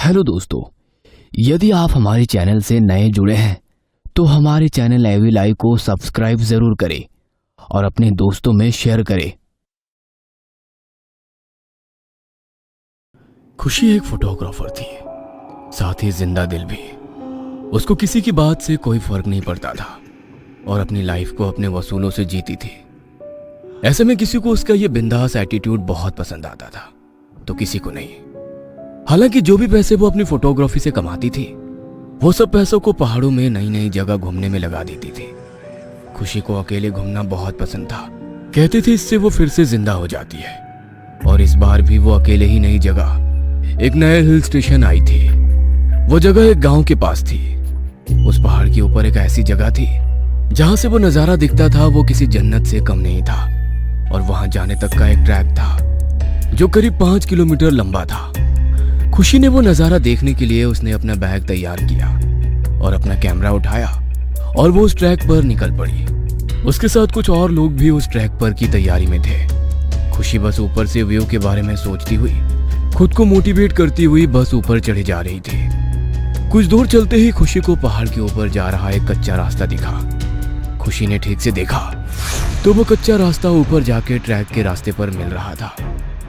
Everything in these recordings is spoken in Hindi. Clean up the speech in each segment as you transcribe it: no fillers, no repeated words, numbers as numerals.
हेलो दोस्तों, यदि आप हमारे चैनल से नए जुड़े हैं तो हमारे चैनल एवी लाइव को सब्सक्राइब जरूर करें और अपने दोस्तों में शेयर करें। खुशी एक फोटोग्राफर थी, साथ ही जिंदा दिल भी। उसको किसी की बात से कोई फर्क नहीं पड़ता था और अपनी लाइफ को अपने वसूलों से जीती थी। ऐसे में किसी को उसका ये बिंदास एटीट्यूड बहुत पसंद आता था तो किसी को नहीं। हालांकि जो भी पैसे वो अपनी फोटोग्राफी से कमाती थी वो सब पैसों को पहाड़ों में नई नई जगह घूमने में लगा देती थी। खुशी को अकेले घूमना बहुत पसंद था। कहती थी इससे वो फिर से जिंदा हो जाती है। और इस बार भी वो अकेले ही नई जगह, एक नए हिल स्टेशन आई थी। वो जगह एक गांव के पास थी। उस पहाड़ के ऊपर एक ऐसी जगह थी जहां से वो नजारा दिखता था वो किसी जन्नत से कम नहीं था। और वहां जाने तक का एक ट्रैक था जो करीब 5 किलोमीटर लंबा था। खुशी ने वो नजारा देखने के लिए उसने अपना बैग तैयार किया और अपना कैमरा उठाया और वो उस ट्रैक पर निकल पड़ी। उसके साथ कुछ और लोग भी उस ट्रैक पर की तैयारी में थे। खुशी बस ऊपर से व्यू के बारे में सोचती हुई, खुद को मोटिवेट करती हुई बस ऊपर चढ़े जा रही थी। कुछ दूर चलते ही खुशी को पहाड़ के ऊपर जा रहा एक कच्चा रास्ता दिखा। खुशी ने ठीक से देखा तो वो कच्चा रास्ता ऊपर जाके ट्रैक के रास्ते पर मिल रहा था।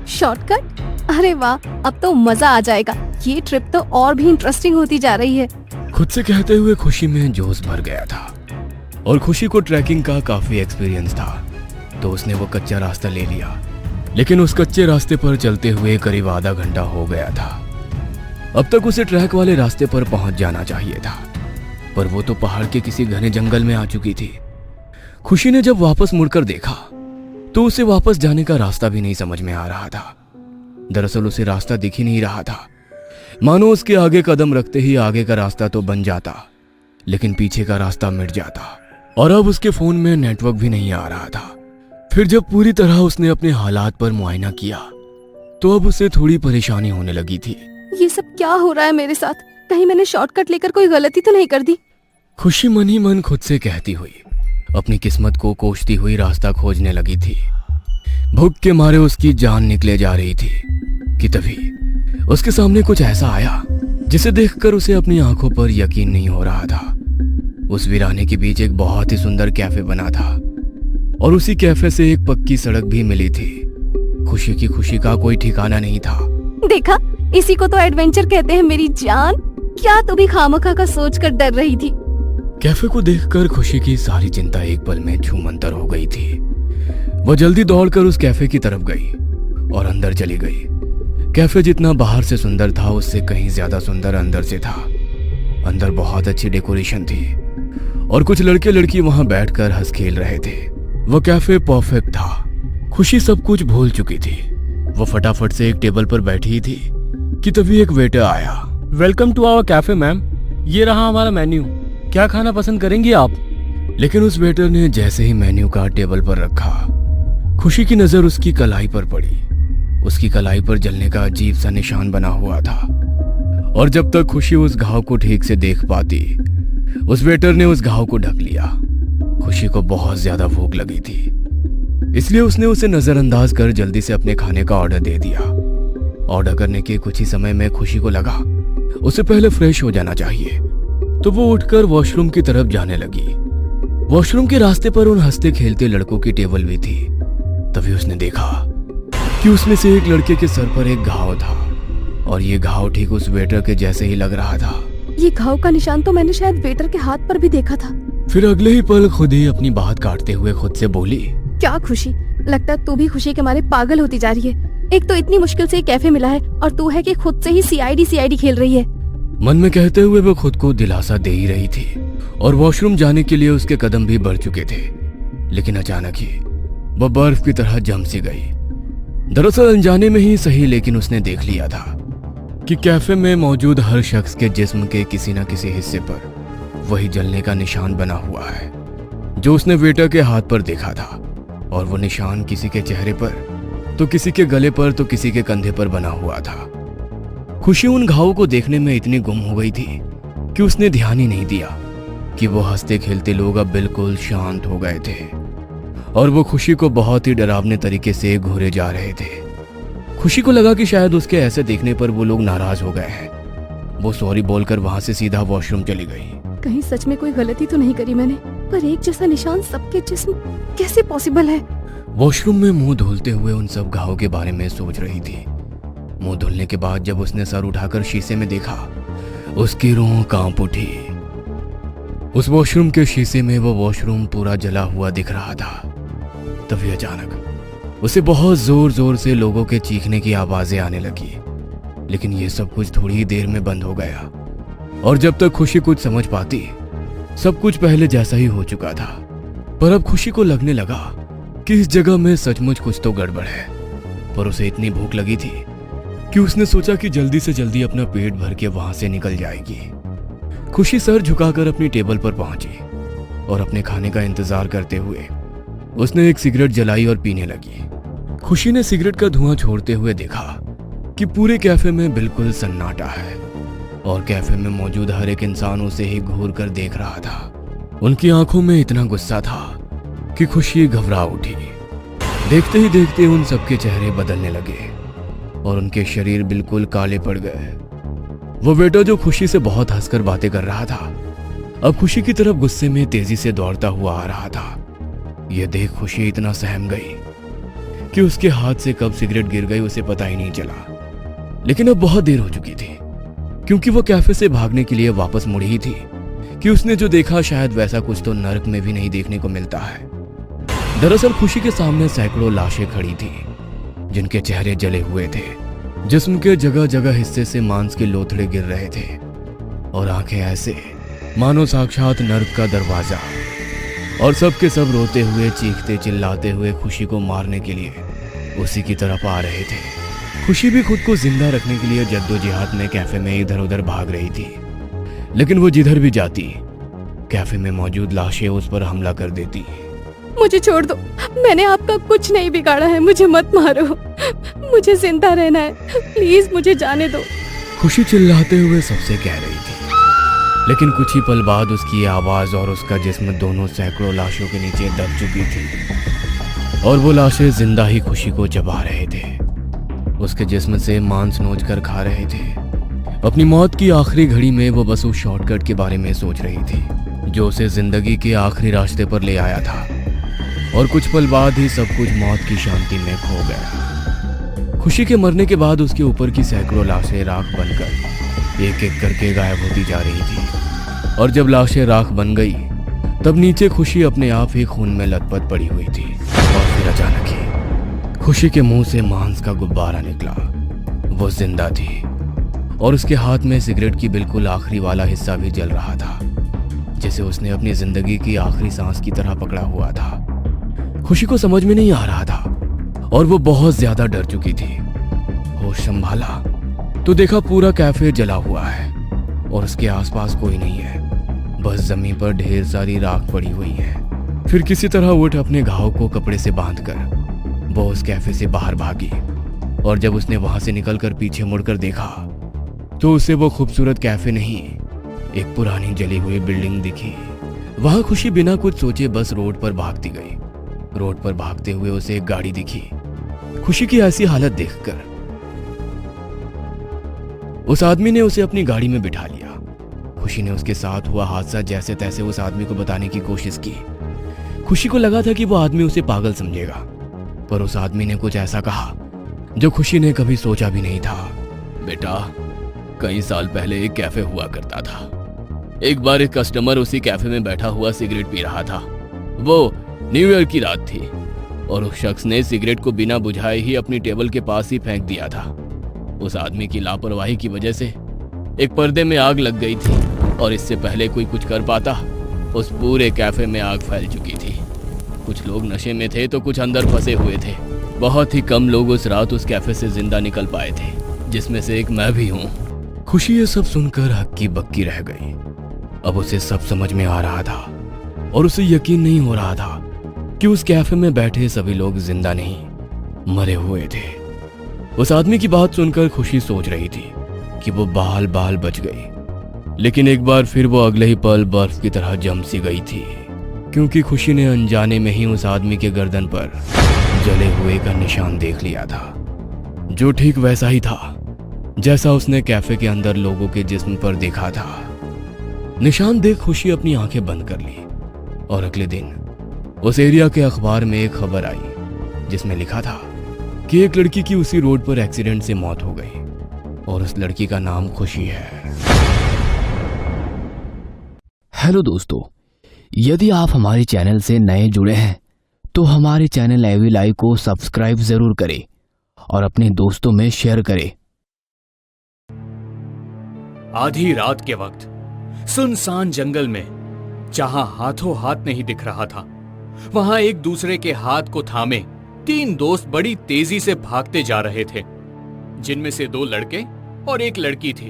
शॉर्टकट? अरे वाह, अब तो मजा आ जाएगा। ये ट्रिप तो और भी इंटरेस्टिंग होती जा रही है। खुद से कहते हुए खुशी में जोश भर गया था और खुशी को ट्रैकिंग का काफी एक्सपीरियंस था तो उसने वो कच्चा रास्ता ले लिया। लेकिन उस कच्चे रास्ते पर चलते हुए करीब आधा घंटा हो गया था। अब तक उसे ट्रैक वाले रास्ते पर पहुंच जाना चाहिए था, पर वो तो पहाड़ के किसी घने जंगल में आ चुकी थी। खुशी ने जब वापस मुड़कर देखा तो उसे वापस जाने का रास्ता भी नहीं समझ में आ रहा था। दरअसल उसे रास्ता दिख ही नहीं रहा था। मानो उसके आगे कदम रखते ही आगे का रास्ता तो बन जाता लेकिन पीछे का रास्ता मिट जाता। और अब उसके फोन में नेटवर्क भी नहीं आ रहा था। फिर जब पूरी तरह उसने अपने हालात पर मुआयना किया तो अब उसे थोड़ी परेशानी होने लगी थी। ये सब क्या हो रहा है मेरे साथ? कहीं मैंने शॉर्टकट लेकर कोई गलती तो नहीं कर दी? खुशी मन ही मन खुद से कहती हुई अपनी किस्मत को कोसती हुई रास्ता खोजने लगी थी। भूख के मारे उसकी जान निकले जा रही थी कि तभी उसके सामने कुछ ऐसा आया जिसे देखकर उसे अपनी आंखों पर यकीन नहीं हो रहा था। उस वीराने के बीच एक बहुत ही सुंदर कैफे बना था और उसी कैफे से एक पक्की सड़क भी मिली थी। खुशी की खुशी का कोई ठिकाना नहीं था। देखा, इसी को तो एडवेंचर कहते हैं मेरी जान। क्या तू भी खामखा का सोच कर डर रही थी? कैफे को देखकर खुशी की सारी चिंता एक पल में छूमंतर हो गई थी। वो जल्दी दौड़कर उस कैफे की तरफ गई और अंदर चली गई। कैफे जितना बाहर से सुंदर था उससे कहीं ज्यादा सुंदर अंदर से था। अंदर बहुत अच्छी डेकोरेशन थी और कुछ लड़के लड़की वहां बैठकर हंस खेल रहे थे। वो कैफे परफेक्ट था। खुशी सब कुछ भूल चुकी थी। वो फटाफट से एक टेबल पर बैठी थी कि तभी एक वेटर आया। Welcome to our cafe ma'am, ये रहा हमारा मेन्यू। क्या खाना पसंद करेंगी आप? लेकिन उस वेटर ने जैसे ही मेन्यू कार्ड टेबल पर रखा, खुशी की नजर उसकी कलाई पर पड़ी। उसकी कलाई पर जलने का अजीब सा निशान बना हुआ था और जब तक खुशी उस घाव को ठीक से देख पाती उस वेटर ने उस घाव को ढक लिया। खुशी को बहुत ज्यादा भूख लगी थी, इसलिए उसने उसे नजरअंदाज कर जल्दी से अपने खाने का ऑर्डर दे दिया। ऑर्डर करने के कुछ ही समय में खुशी को लगा उसे पहले फ्रेश हो जाना चाहिए, तो वो उठकर वॉशरूम की तरफ जाने लगी। वॉशरूम के रास्ते पर उन हंसते खेलते लड़कों की टेबल भी थी। तभी उसने देखा कि उसमें से एक लड़के के सर पर एक घाव था और ये घाव ठीक उस वेटर के जैसे ही लग रहा था। ये घाव का निशान तो मैंने शायद वेटर के हाथ पर भी देखा था। फिर अगले ही पल खुद ही अपनी बात काटते हुए खुद से बोली, क्या खुशी, लगता है तू भी खुशी के मारे पागल होती जा रही है। एक तो इतनी मुश्किल से कैफे मिला है और तू है कि खुद से ही सीआईडी खेल रही है। मन में कहते हुए वो खुद को दिलासा दे ही रही थी और वॉशरूम जाने के लिए उसके कदम भी बढ़ चुके थे। लेकिन अचानक ही वह बर्फ की तरह जम सी गई। दरअसल अनजाने में ही सही, लेकिन उसने देख लिया था कि कैफे में मौजूद हर शख्स के जिस्म के किसी न किसी हिस्से पर वही जलने का निशान बना हुआ है जो उसने वेटर के हाथ पर देखा था। और वो निशान किसी के चेहरे पर, तो किसी के गले पर, तो किसी के कंधे पर बना हुआ था। खुशी उन घावों को देखने में इतनी गुम हो गई थी कि उसने ध्यान ही नहीं दिया कि वो हंसते खेलते लोग अब बिल्कुल शांत हो गए थे और वो खुशी को बहुत ही डरावने तरीके से घूरे जा रहे थे। खुशी को लगा कि शायद उसके ऐसे देखने पर वो लोग नाराज हो गए हैं वो सॉरी बोलकर वहां से सीधा वॉशरूम चली गई। कहीं सच में कोई गलती तो नहीं करी मैंने, पर एक जैसा निशान सबके जिस्म कैसे पॉसिबल है? वॉशरूम में मुंह धुलते हुए उन सब घावों के बारे में सोच रही थी। मुंह धुलने के बाद जब उसने सर उठाकर शीशे में देखा, उसकी रूह कांप उठी। उस वॉशरूम के शीशे में वो वॉशरूम पूरा जला हुआ दिख रहा था। तभी अचानक उसे बहुत जोर जोर से लोगों के चीखने की आवाजें आने लगी, लेकिन ये सब कुछ थोड़ी ही देर में बंद हो गया। और जब तक खुशी कुछ समझ पाती, सब कुछ पहले जैसा ही हो चुका था। पर अब खुशी को लगने लगा कि इस जगह में सचमुच कुछ तो गड़बड़ है। पर उसे इतनी भूख लगी थी कि उसने सोचा कि जल्दी से जल्दी अपना पेट भर के वहां से निकल जाएगी। खुशी सर झुकाकर अपनी टेबल पर पहुंची और अपने खाने का इंतजार करते हुए उसने एक सिगरेट जलाई और पीने लगी। खुशी ने सिगरेट का धुआं छोड़ते हुए देखा कि पूरे कैफे में बिल्कुल सन्नाटा है और कैफे में मौजूद हर एक इंसान उसे ही घूर कर देख रहा था। उनकी आंखों में इतना गुस्सा था कि खुशी घबरा उठी। देखते ही देखते उन सबके चेहरे बदलने लगे और उनके शरीर बिल्कुल काले पड़ गए। वो बेटा जो खुशी से बहुत हंसकर बातें कर रहा था, अब खुशी की तरफ गुस्से में तेजी से दौड़ता हुआ आ रहा था। यह देख खुशी इतना सहम गई कि उसके हाथ से कब सिगरेट गिर गई उसे पता ही नहीं चला। लेकिन अब बहुत देर हो चुकी थी, क्योंकि वो कैफे से भागने के लिए वापस मुड़ी ही थी कि उसने जो देखा शायद वैसा कुछ तो नर्क में भी नहीं देखने को मिलता है। दरअसल खुशी के सामने सैकड़ों लाशें खड़ी थी, जिनके चेहरे जले हुए थे, जिस्म के जगह जगह हिस्से से मांस के लोथड़े गिर रहे थे और आंखें ऐसे मानो साक्षात नर्क का दरवाजा। और सब के सब रोते हुए, चीखते चिल्लाते हुए खुशी को मारने के लिए उसी की तरफ आ रहे थे। खुशी भी खुद को जिंदा रखने के लिए जद्दोजहद में कैफे में इधर उधर भाग रही थी, लेकिन वो जिधर भी जाती कैफे में मौजूद लाशें उस पर हमला कर देती। मुझे छोड़ दो, मैंने आपका कुछ नहीं बिगाड़ा है, मुझे मत मारो, मुझे जिंदा रहना है, प्लीज मुझे जाने दो। खुशी चिल्लाते हुए सबसे कह रही थी, लेकिन कुछ ही पल बाद उसकी आवाज और उसका जिस्म दोनों सैकड़ों लाशों के नीचे दब चुकी थी और वो लाशें जिंदा ही खुशी को चबा रहे थे, उसके जिस्म से मांस नोच कर खा रहे थे। अपनी मौत की आखिरी घड़ी में वो बस उस शॉर्टकट के बारे में सोच रही थी जो उसे जिंदगी के आखिरी रास्ते पर ले आया था। और कुछ पल बाद ही सब कुछ मौत की शांति में खो गया। खुशी के मरने के बाद उसके ऊपर की सैकड़ों लाशें राख बनकर एक एक करके गायब होती जा रही थी। और जब लाशें राख बन गई, तब नीचे खुशी अपने आप ही खून में लथपथ पड़ी हुई थी। और फिर अचानक ही खुशी के मुंह से मांस का गुब्बारा निकला। वो जिंदा थी और उसके हाथ में सिगरेट की बिल्कुल आखिरी वाला हिस्सा भी जल रहा था, जिसे उसने अपनी जिंदगी की आखिरी सांस की तरह पकड़ा हुआ था। खुशी को समझ में नहीं आ रहा था और वो बहुत ज्यादा डर चुकी थी। होश संभाला तो देखा पूरा कैफे जला हुआ है और उसके आसपास कोई नहीं है, बस जमीन पर ढेर सारी राख पड़ी हुई है। फिर किसी तरह उठ अपने घाव को कपड़े से बांधकर वो उस कैफे से बाहर भागी। और जब उसने वहां से निकलकर पीछे मुड़कर देखा तो उसे वो खूबसूरत कैफे नहीं, एक पुरानी जली हुई बिल्डिंग दिखी। वहां खुशी बिना कुछ सोचे बस रोड पर भागती गई। रोड पर भागते हुए उसे एक गाड़ी दिखी। खुशी की ऐसी हालत देखकर उस आदमी ने उसे अपनी गाड़ी में बिठा लिया। खुशी ने उसके साथ हुआ हादसा जैसे तैसे उस आदमी को बताने की कोशिश की। खुशी को लगा था कि वो आदमी उसे पागल समझेगा, पर उस आदमी ने कुछ ऐसा कहा जो खुशी ने कभी सोचा भी नहीं था। बेटा, कई साल पहले एक कैफे हुआ करता था। एक बार एक कस्टमर उसी कैफे में बैठा हुआ सिगरेट पी रहा था। वो न्यू ईयर की रात थी और उस शख्स ने सिगरेट को बिना बुझाए ही अपनी टेबल के पास ही फेंक दिया था। उस आदमी की लापरवाही की वजह से एक पर्दे में आग लग गई थी और इससे पहले कोई कुछ कर पाता, उस पूरे कैफे में आग फैल चुकी थी। कुछ लोग नशे में थे तो कुछ अंदर फंसे हुए थे। बहुत ही कम लोग उस रात उस कैफे से जिंदा निकल पाए थे, जिसमें से एक मैं भी हूँ। खुशी ये सब सुनकर हक्की बक्की रह गई। अब उसे सब समझ में आ रहा था और उसे यकीन नहीं हो रहा था कि उस कैफे में बैठे सभी लोग जिंदा नहीं, मरे हुए थे। उस आदमी की बात सुनकर खुशी सोच रही थी कि वो बाल बाल बच गई, लेकिन एक बार फिर वो अगले ही पल बर्फ की तरह जम सी गई थी, क्योंकि खुशी ने अनजाने में ही उस आदमी के गर्दन पर जले हुए का निशान देख लिया था, जो ठीक वैसा ही था जैसा उसने कैफे के अंदर लोगों के जिस्म पर देखा था। निशान देख खुशी अपनी आंखें बंद कर ली और अगले दिन उस एरिया के अखबार में एक खबर आई जिसमें लिखा था कि एक लड़की की उसी रोड पर एक्सीडेंट से मौत हो गई और उस लड़की का नाम खुशी है। हेलो दोस्तों, यदि आप हमारे चैनल से नए जुड़े हैं तो हमारे चैनल एवी लाइव को सब्सक्राइब जरूर करें और अपने दोस्तों में शेयर करें। आधी रात के वक्त सुनसान जंगल में जहां हाथों हाथ नहीं दिख रहा था, वहां एक दूसरे के हाथ को थामे 3 दोस्त बड़ी तेजी से भागते जा रहे थे, जिनमें से 2 लड़के और एक लड़की थी।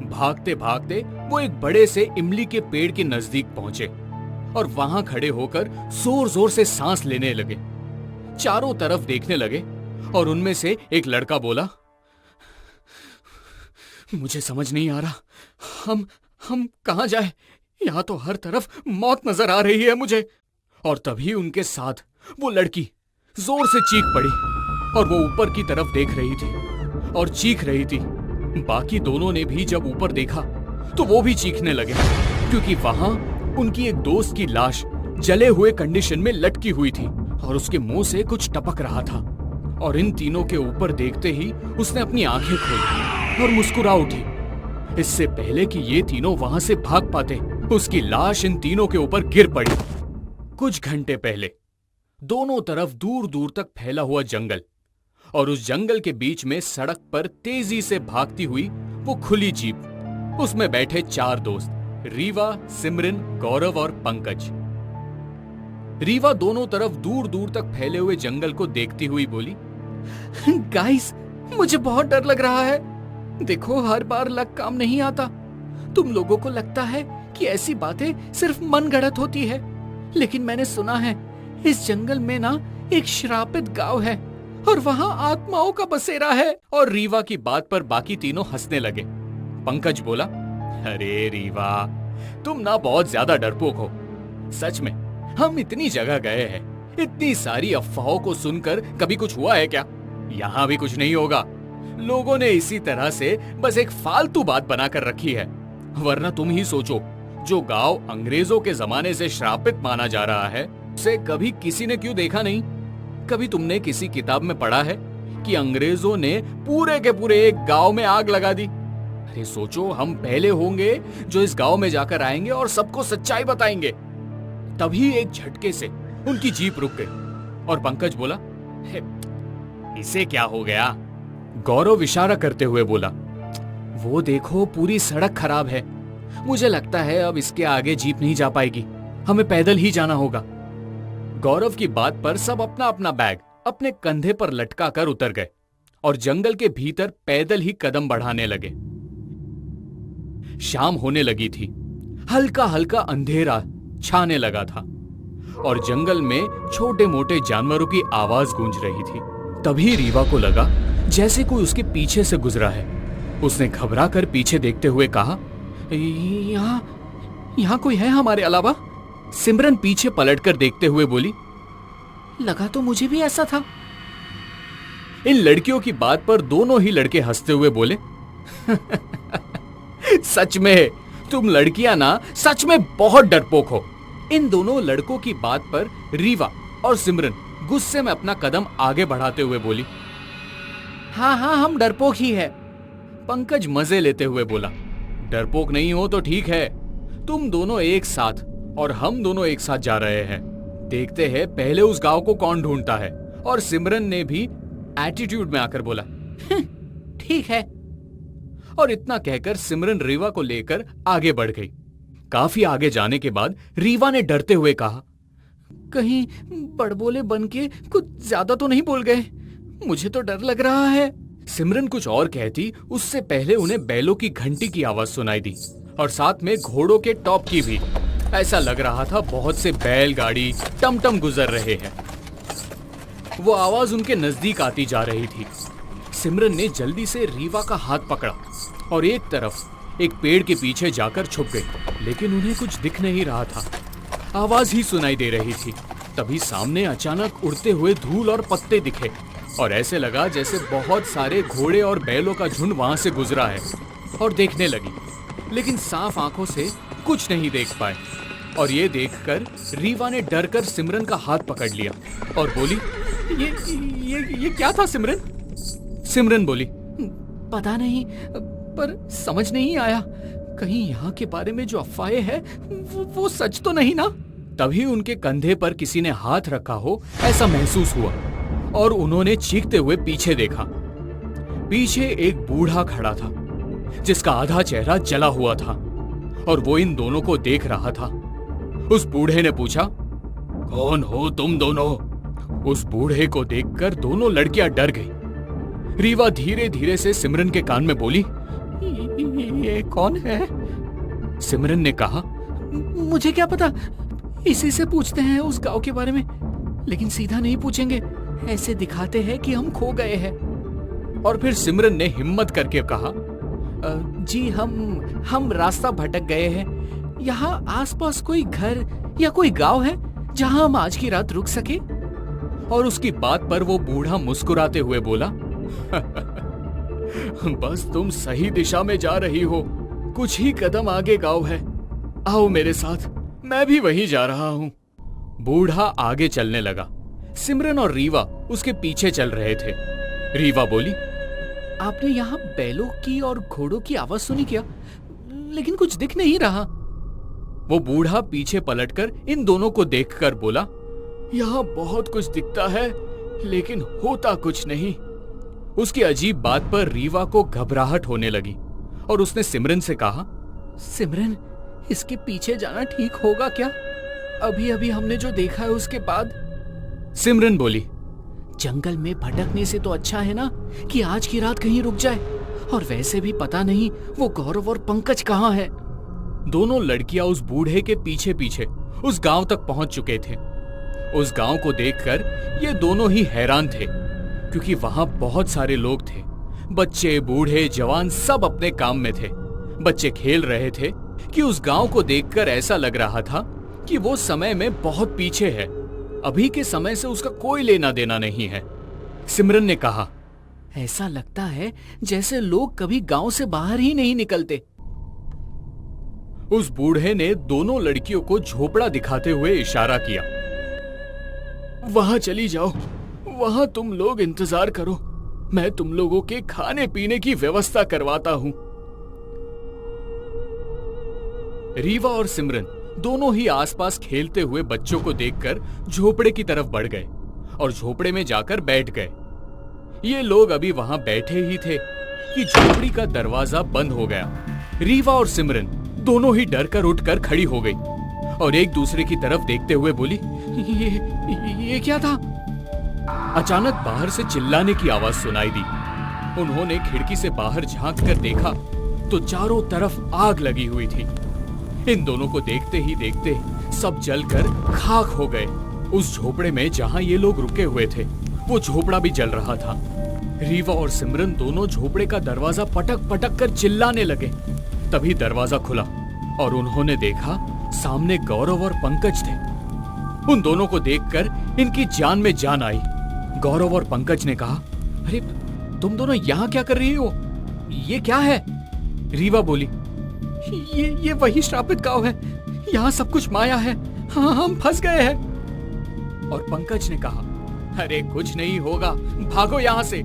भागते भागते वो एक बड़े से इमली के पेड़ के नजदीक पहुंचे और वहां खड़े होकर जोर जोर से सांस लेने लगे। चारों तरफ देखने लगे और उनमें से एक लड़का बोला, मुझे समझ नहीं आ रहा, हम कहां जाए? यहां तो हर तरफ मौत नजर आ रही है मुझे। और तभी उनके साथ वो लड़की जोर से चीख पड़ी और वो ऊपर की तरफ देख रही थी और चीख रही थी। बाकी दोनों ने भी जब ऊपर देखा तो वो भी चीखने लगे, क्योंकि वहां उनकी एक दोस्त की लाश जले हुए कंडीशन में लटकी हुई थी और उसके मुंह से कुछ टपक रहा था। और इन तीनों के ऊपर देखते ही उसने अपनी आंखें खोली और मुस्कुरा उठी। इससे पहले कि ये तीनों वहां से भाग पाते, उसकी लाश इन तीनों के ऊपर गिर पड़ी। कुछ घंटे पहले दोनों तरफ दूर दूर तक फैला हुआ जंगल और उस जंगल के बीच में सड़क पर तेजी से भागती हुई वो खुली जीप। उसमें बैठे 4 दोस्त, रीवा, सिमरन, गौरव और पंकज। रीवा दोनों तरफ दूर दूर तक फैले हुए जंगल को देखती हुई बोली, गाइस, मुझे बहुत डर लग रहा है। देखो, हर बार लक काम नहीं आता। तुम लोगों को लगता है कि ऐसी बातें सिर्फ मनगढ़ंत होती है, लेकिन मैंने सुना है इस जंगल में ना एक श्रापित गांव है और वहां आत्माओं का बसेरा है। और रीवा की बात पर बाकी तीनों हंसने लगे। पंकज बोला, अरे रीवा, तुम ना बहुत ज्यादा डरपोक हो। सच में हम इतनी जगह गए हैं, इतनी सारी अफवाहों को सुनकर कभी कुछ हुआ है क्या? यहाँ भी कुछ नहीं होगा। लोगों ने इसी तरह से बस एक फालतू बात बनाकर रखी है। वरना तुम ही सोचो, जो गांव अंग्रेजों के जमाने से श्रापित माना जा रहा है, उसे कभी किसी ने क्यों देखा नहीं? कभी तुमने किसी किताब में पढ़ा है कि अंग्रेजों ने पूरे के पूरे एक गांव में आग लगा दी? अरे सोचो, हम पहले होंगे जो इस गांव में जाकर आएंगे और सबको सच्चाई बताएंगे। तभी एक झटके से उनकी जीप रुक गई और पंकज बोला, इसे क्या हो गया? गौरव इशारा करते हुए बोला, वो देखो, पूरी सड़क खराब है। मुझे लगता है अब इसके आगे जीप नहीं जा पाएगी, हमें पैदल ही जाना होगा। गौरव की बात पर सब अपना अपना बैग अपने कंधे पर लटका कर उतर गए और जंगल के भीतर पैदल ही कदम बढ़ाने लगे। शाम होने लगी थी, हल्का हल्का अंधेरा छाने लगा था और जंगल में छोटे मोटे जानवरों की आवाज गूंज रही थी। तभी रीवा को लगा जैसे कोई उसके पीछे से गुजरा है। उसने घबरा कर पीछे देखते हुए कहा, यहाँ कोई है हमारे अलावा? सिमरन पीछे पलटकर देखते हुए बोली, लगा तो मुझे भी ऐसा था। इन लड़कियों की बात पर दोनों ही लड़के हंसते हुए बोले, सच में तुम लड़कियां ना सच में बहुत डरपोक हो। इन दोनों लड़कों की बात पर रीवा और सिमरन गुस्से में अपना कदम आगे बढ़ाते हुए बोली, हाँ, हम डरपोक ही है। पंकज मजे लेते हुए बोला, डरपोक नहीं हो तो ठीक है, तुम दोनों एक साथ और हम दोनों एक साथ जा रहे हैं। देखते हैं पहले उस गांव को कौन ढूंढता है। और सिमरन ने भी एटीट्यूड में आकर बोला, ठीक है। और इतना कहकर सिमरन रीवा को लेकर आगे बढ़ गई। काफी आगे जाने के बाद रीवा ने डरते हुए कहा, कहीं बड़बोले बन के कुछ ज्यादा तो नहीं बोल गए? मुझे तो डर लग रहा है। सिमरन कुछ और कहती उससे पहले उन्हें बैलों की घंटी की आवाज सुनाई दी और साथ में घोड़ों के टॉप की भी। ऐसा लग रहा था बहुत से बैलगाड़ी टमटम गुजर रहे हैं। वो आवाज उनके नजदीक आती जा रही थी। सिमरन ने जल्दी से रीवा का हाथ पकड़ा और एक तरफ एक पेड़ के पीछे जाकर छुप गई, लेकिन उन्हें कुछ दिख नहीं रहा था। आवाज ही सुनाई दे रही थी। तभी सामने अचानक उड़ते हुए धूल और पत्ते दिखे और ऐसे लगा जैसे बहुत सारे घोड़े और बैलों का झुंड वहां से गुजरा है, और देखने लगी, लेकिन साफ आंखों से कुछ नहीं देख पाए। और ये देखकर रीवा ने डर कर सिमरन का हाथ पकड़ लिया और बोली, ये क्या था सिमरन? सिमरन बोली, पता नहीं, पर समझ नहीं आया, कहीं यहाँ के बारे में जो अफवाहें हैं वो सच तो नहीं ना? तभी उनके कंधे पर किसी ने हाथ रखा हो ऐसा महसूस हुआ, और उन्होंने चीखते हुए पीछे देखा। पीछे एक बूढ़ा खड़ा था जिसका आधा चेहरा जला हुआ था, और वो इन दोनों को देख रहा था। उस बूढ़े ने पूछा, कौन हो तुम दोनों? उस बूढ़े को देखकर दोनों लड़कियां डर गई। रीवा धीरे धीरे से सिमरन के कान में बोली, ये कौन है? सिमरन ने कहा, मुझे क्या पता, इसी से पूछते हैं उस गांव के बारे में, लेकिन सीधा नहीं पूछेंगे, ऐसे दिखाते हैं कि हम खो गए हैं। और फिर सिमरन ने हिम्मत करके कहा, जी हम रास्ता भटक गए हैं, यहाँ आसपास कोई घर या कोई गांव है जहां हम आज की रात रुक सके? और उसकी बात पर वो बूढ़ा मुस्कुराते हुए बोला, बस तुम सही दिशा में जा रही हो, कुछ ही कदम आगे गांव है, आओ मेरे साथ, मैं भी वहीं जा रहा हूं। बूढ़ा आगे चलने लगा। सिमरन और रीवा उसके पीछे चल रहे थे। रीवा बोली, आपने यहाँ बैलों की और घोड़ों की आवाज सुनी क्या? लेकिन कुछ दिख नहीं रहा। वो बूढ़ा पीछे पलटकर इन दोनों को देखकर बोला, यहाँ बहुत कुछ दिखता है लेकिन होता कुछ नहीं। उसकी अजीब बात पर रीवा को घबराहट होने लगी और उसने सिमरन से कहा, सिमरन, इसके पीछे जाना ठीक होगा क्या? अभी अभी हमने जो देखा है उसके बाद। सिमरन बोली, जंगल में भटकने से तो अच्छा है ना कि आज की रात कहीं रुक जाए, और वैसे भी पता नहीं वो गौरव और पंकज कहाँ है। दोनों लड़कियां उस बूढ़े के पीछे पीछे उस गांव तक पहुंच चुके थे। उस गांव को देखकर ये दोनों ही हैरान थे, क्योंकि वहां बहुत सारे लोग थे। बच्चे, बूढ़े, जवान सब अपने काम में थे। बच्चे खेल रहे थे कि उस गांव को देखकर ऐसा लग रहा था कि वो समय में बहुत पीछे है, अभी के समय से उसका कोई लेना देना नहीं है। सिमरन ने कहा, ऐसा लगता है जैसे लोग कभी गांव से बाहर ही नहीं निकलते। उस बूढ़े ने दोनों लड़कियों को झोपड़ा दिखाते हुए इशारा किया, वहां चली जाओ, वहां तुम लोग इंतजार करो, मैं तुम लोगों के खाने पीने की व्यवस्था करवाता हूं। रीवा और सिमरन दोनों ही आसपास खेलते हुए बच्चों को देखकर झोपड़े की तरफ बढ़ गए और झोपड़े में जाकर बैठ गए। ये लोग अभी वहां बैठे ही थे कि झोपड़ी का दरवाजा बंद हो गया। रीवा और सिमरन दोनों ही डर कर उठकर खड़ी हो गई और एक दूसरे की तरफ देखते हुए बोली, ये क्या था? अचानक बाहर से चिल्लाने की आवाज सुनाई दी। उन्होंने खिड़की से बाहर झांक कर देखा तो चारों तरफ आग लगी हुई थी। इन दोनों को देखते ही देखते सब जलकर खाक हो गए। उस झोपड़े में जहां ये लोग रुके हुए थे वो झोपड़ा भी जल रहा था। रीवा और सिमरन दोनों झोपड़े का दरवाजा पटक पटक कर चिल्लाने लगे। तभी दरवाजा खुला और उन्होंने देखा सामने गौरव और पंकज थे। उन दोनों को देखकर इनकी जान में जान आई। गौरव और पंकज ने कहा, अरे तुम दोनों यहाँ क्या कर रही हो? ये क्या है? रीवा बोली, ये वही श्रापित गांव है, यहाँ सब कुछ माया है, हाँ हम फंस गए हैं। और पंकज ने कहा, अरे कुछ नहीं होगा, भागो यहाँ से।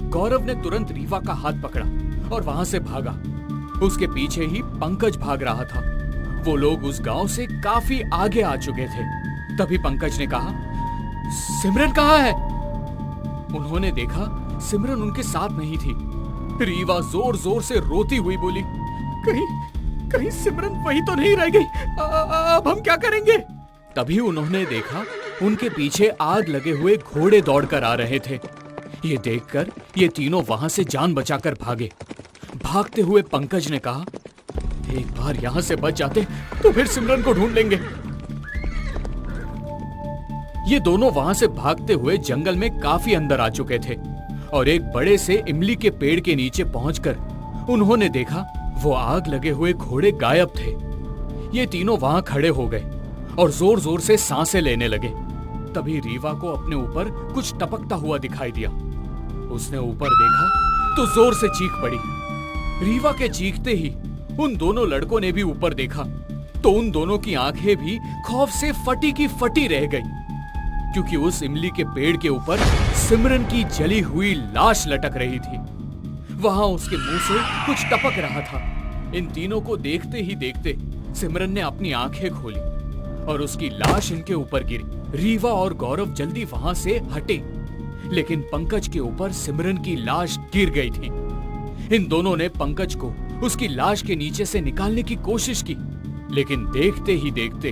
गौरव ने तुरंत रीवा का हाथ पकड़ा और वहां से भागा। उसके पीछे ही पंकज भाग रहा था। वो लोग उस गांव से काफी आगे आ चुके थे। तभी पंकज ने कहा, सिमरन कहाँ है? उन्होंने देखा सिमरन उनके साथ नहीं थी। रीवा जोर जोर से रोती हुई बोली, कहीं सिमरन वही तो नहीं रह गई, अब हम क्या करेंगे? तभी उन्होंने देखा उनके पीछे आग लगे हुए घोड़े दौड़कर आ रहे थे। ये देखकर ये तीनों वहां से जान बचाकर भागे। भागते हुए पंकज ने कहा, एक बार यहां से बच जाते तो फिर सिमरन को ढूंढ लेंगे। ये दोनों वहां से भागते हुए जंगल में काफी अंदर आ चुके थे और एक बड़े से इमली के पेड़ के नीचे पहुंचकर उन्होंने देखा वो आग लगे हुए घोड़े गायब थे। ये तीनों वहां खड़े हो गए और जोर जोर से सांसें लेने लगे। तभी रीवा को अपने ऊपर कुछ टपकता हुआ दिखाई दिया। उसने ऊपर देखा तो जोर से चीख पड़ी। रीवा के चीखते ही उन दोनों लड़कों ने भी ऊपर देखा तो उन दोनों की आंखें भी खौफ से फटी की फटी रह गई, क्योंकि उस इमली के पेड़ के ऊपर सिमरन की जली हुई लाश लटक रही थी। वहां उसके मुंह से कुछ टपक रहा था। इन तीनों को देखते ही देखते सिमरन ने अपनी आंखें खोली और उसकी लाश इनके ऊपर गिरी। रीवा और गौरव जल्दी वहां से हटे, लेकिन पंकज के ऊपर सिमरन की लाश गिर गई थी। इन दोनों ने पंकज को उसकी लाश के नीचे से निकालने की कोशिश की, लेकिन देखते ही देखते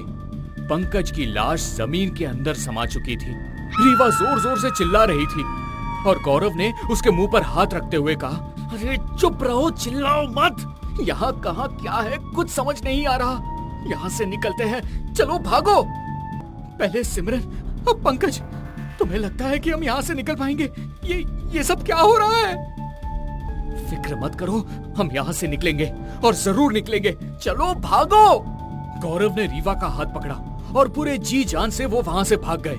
पंकज की लाश जमीन के अंदर समा चुकी थी। रीवा जोर जोर से चिल्ला रही थी और गौरव ने उसके मुंह पर हाथ रखते हुए कहा, अरे चुप रहो, चिल्लाओ मत। यहाँ कहाँ क्या है कुछ समझ नहीं आ रहा। यहाँ से निकलते हैं, चलो भागो। पहले सिमरन, अब पंकज। तुम्हें लगता है कि हम यहाँ से निकल पाएंगे? ये सब क्या हो रहा है? फिक्र मत करो, हम यहाँ से निकलेंगे और जरूर निकलेंगे। चलो भागो। गौरव ने रीवा का हाथ पकड़ा और पूरे जी जान से वो वहां से भाग गए।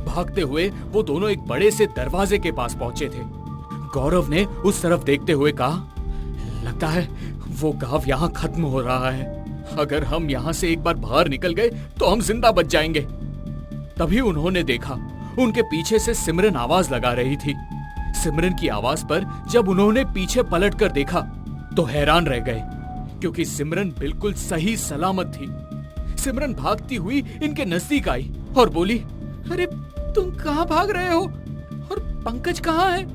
भागते हुए वो दोनों एक बड़े से दरवाजे के पास पहुंचे थे। गौरव ने उस तरफ देखते हुए कहा, लगता है वो गांव यहाँ खत्म हो रहा है। अगर हम यहाँ से एक बार बाहर निकल गए तो हम जिंदा बच जाएंगे। तभी उन्होंने देखा उनके पीछे से सिमरन आवाज लगा रही थी। सिमरन की आवाज पर जब उन्होंने पीछे पलटकर देखा तो हैरान रह गए, क्योंकि सिमरन बिल्कुल सही सलामत थी। सिमरन भागती हुई इनके नजदीक आई और बोली, अरे तुम कहाँ भाग रहे हो और पंकज कहाँ है?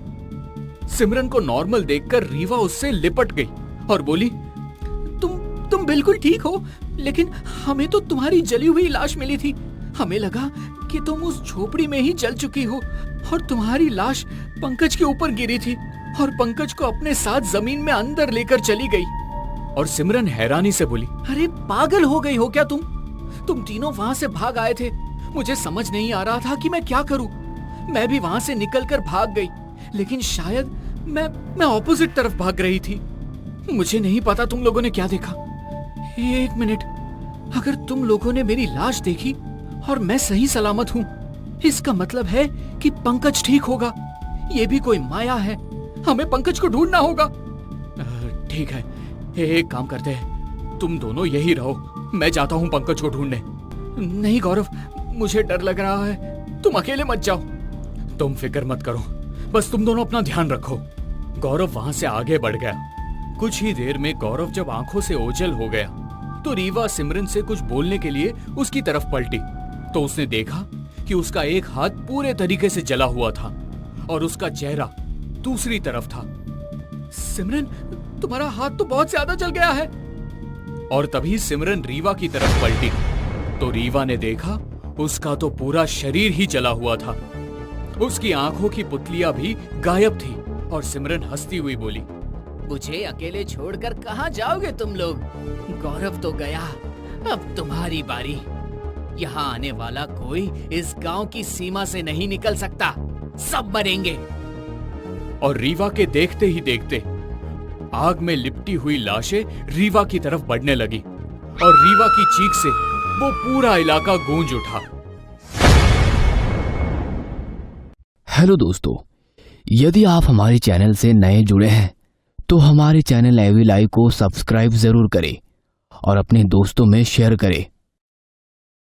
सिमरन को नॉर्मल देखकर रीवा उससे लिपट गई और बोली, तुम बिल्कुल ठीक हो, लेकिन हमें तो तुम्हारी जली हुई लाश मिली थी। हमें लगा कि तुम उस झोपड़ी में ही जल चुकी हो और तुम्हारी लाश पंकज के ऊपर गिरी थी और पंकज को अपने साथ जमीन में अंदर लेकर चली गई। और सिमरन हैरानी से बोली, अरे पागल हो गई हो क्या तुम? तुम तीनों वहां से भाग आए थे। मुझे समझ नहीं आ रहा था कि मैं क्या करूं। मैं भी वहां से निकलकर भाग गई, लेकिन शायद मैं ऑपोजिट तरफ भाग रही थी। मुझे नहीं पता तुम लोगों ने क्या देखा। एक मिनट, अगर तुम लोगों ने मेरी लाश देखी और मैं सही सलामत हूँ, इसका मतलब है कि पंकज ठीक होगा। ये भी कोई माया है। हमें पंकज को ढूंढना होगा। ठीक है, एक काम करते हैं, तुम दोनों यही रहो, मैं जाता हूँ पंकज को ढूंढने। नहीं गौरव, मुझे डर लग रहा है, तुम अकेले मत जाओ। तुम फिक्र मत करो, बस तुम दोनों अपना ध्यान रखो। गौरव वहां से आगे बढ़ गया। कुछ ही देर में गौरव जब आंखों से ओझल हो गया तो रीवा सिमरन से कुछ बोलने के लिए उसकी तरफ पलटी तो उसने देखा कि उसका एक हाथ पूरे तरीके से जला हुआ था और उसका चेहरा दूसरी तरफ था। सिमरन, तुम्हारा हाथ तो बहुत ज्यादा जल गया है। और तभी सिमरन रीवा की तरफ पलटी तो रीवा ने देखा उसका तो पूरा शरीर ही जला हुआ था। उसकी आंखों की पुतलियां भी गायब थी और सिमरन हंसती हुई बोली, मुझे अकेले छोड़कर कहाँ जाओगे तुम लोग? गौरव तो गया, अब तुम्हारी बारी। यहाँ आने वाला कोई इस गांव की सीमा से नहीं निकल सकता, सब मरेंगे। और रीवा के देखते ही देखते आग में लिपटी हुई लाशें रीवा की तरफ बढ़ने लगी और रीवा की चीख से वो पूरा इलाका गूंज उठा। हेलो दोस्तों, यदि आप हमारे चैनल से नए जुड़े हैं तो हमारे चैनल एवी लाइव को सब्सक्राइब जरूर करें और अपने दोस्तों में शेयर करें